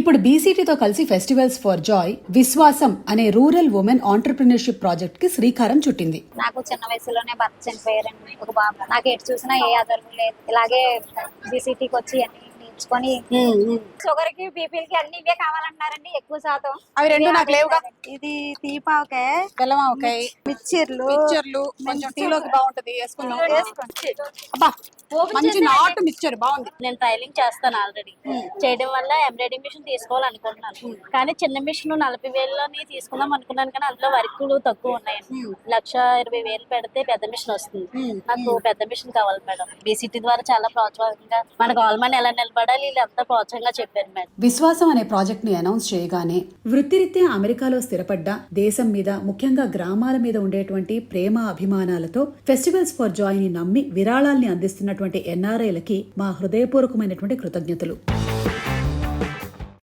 ఇప్పుడు బీసీటీతో కలిసి festivals for Joy విశ్వాసం అనే రూరల్ ఉమెన్ ఆంటర్‌ప్రెన్యూర్‌షిప్ ప్రాజెక్ట్ కి శ్రీకారం చుట్టింది. నాకు చిన్న వయసులోనే భర్త చనిపోయారండి. ఒక బాబు. నాకు ఎటు చూసినా ఏ ఆధారం లేదు. ఇలాగే బీసీటీకి వచ్చి అన్ని నేర్చుకొని షుగర్ కి బీపీలకి అన్ని ఇవే కావాలంటున్నారండి ఎక్కువ శాతం. అవి రెండు నాకు లేవుగా. ఇది తీపావకాయ, బెల్లమావకాయ, మిక్చర్లు కొంచెం టీలోకి బాగుంటది, వేసుకుందాం. అబ్బా మంచి నాటు మిక్చర్ బాగుంది. నేను ట్రైలింగ్ చేస్తాను ఆల్రెడీ. చేయడం వల్ల ఎంబ్రాయిడింగ్ మిషన్ తీసుకోవాలనుకుంటున్నాను. కానీ చిన్న మిషన్ 40,000లోని తీసుకుందాం అనుకున్నాను, కానీ అందులో వర్కులు తక్కువ ఉన్నాయండి. 1,20,000 పెడితే పెద్ద మిషన్ వస్తుంది. నాకు పెద్ద మిషన్ కావాలి మేడం. బీసీటీ ద్వారా చాలా ప్రోత్సాహంగా మన గవర్నమెంట్ ఎలా నిలబడాలి వీళ్ళంతా ప్రోత్సాహంగా చెప్పారు మేడం. విశ్వాసం అనే ప్రాజెక్ట్ ని అనౌన్స్ చేయగానే వృత్తిరీత్యా అమెరికాలో స్థిరపడ్డ, దేశం మీద ముఖ్యంగా గ్రామాల మీద ఉండేటువంటి ప్రేమ అభిమానాలతో ఫెస్టివల్స్ ఫర్ జాయ్ ని నమ్మి విరాళాల్ని అందిస్తున్నటువంటి ఎన్ఆర్ఐలకి మా హృదయపూర్వకమైనటువంటి కృతజ్ఞతలు.